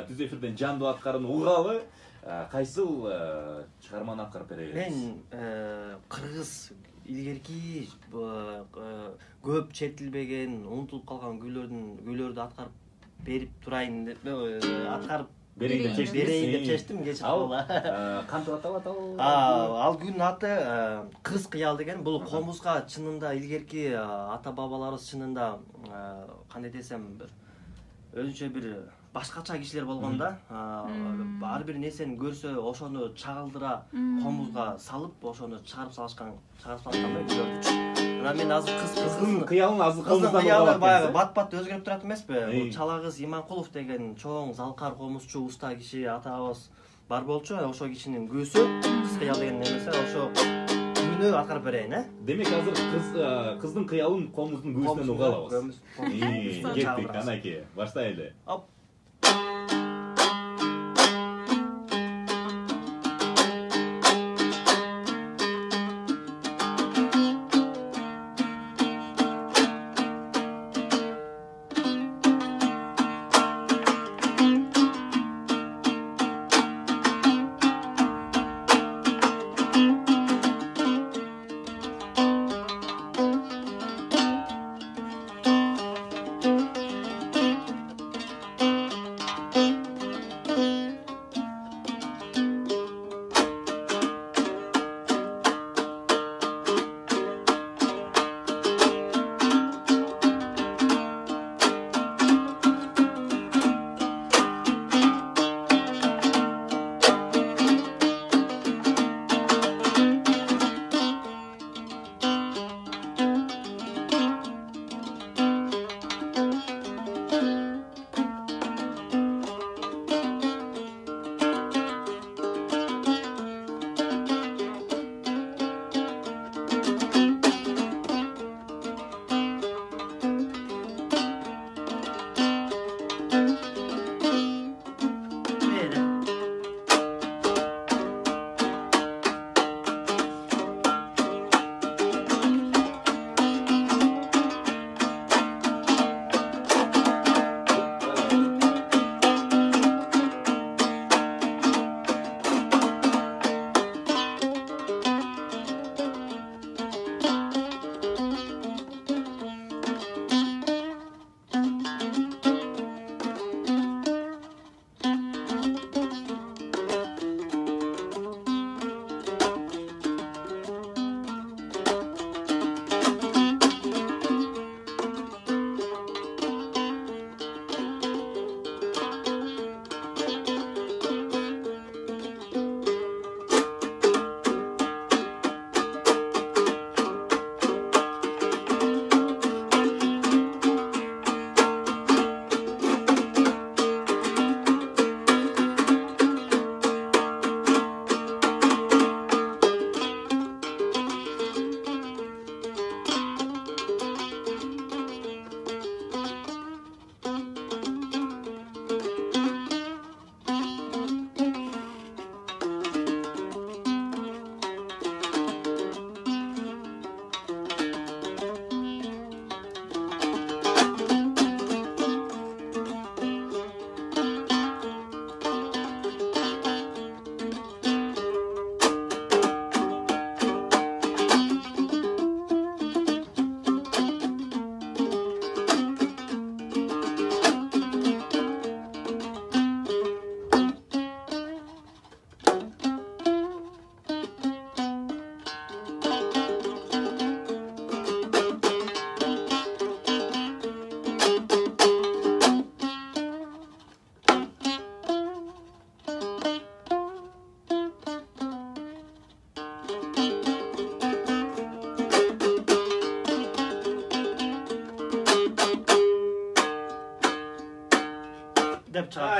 Түз эфирден жандуу аткарын угалы кайсыл чыгарманы аткарып бере бересиз? Мен кыргыз илгерки көп чертилбеген, унутулуп калган күйлөрдү аткарып берип турайын деп аткарып берейин деп чечтим кечип кала. Кантип аталат ал? Ал күнүн аты Кыз кыял деген. Бул комузга чынында илгерки ата бабаларыбыз чынында кандай десем бир өзүнчө бир башкача кишилер болгон да. Ар бир нерсени көрсө ошону чагылдыра комузга салып, ошону чыгарып салышкан да. Анан мен азыр кыздын кыялын азыр комуздан кыялы баягы бат-бат өзгөрүп турат эмеспи? Бул Чала кыз Иманкулов деген чоң залкар комузчу уста киши атабыз бар болчу. Ошо кишинин күүсү Кыз кыял деген немеси ошо күнү аткарып берейин, Демек азыр кыздын кыялын комуздун күүсүнөн угалабыз. Кеттик, анакей, баштайлы.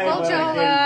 Болчу.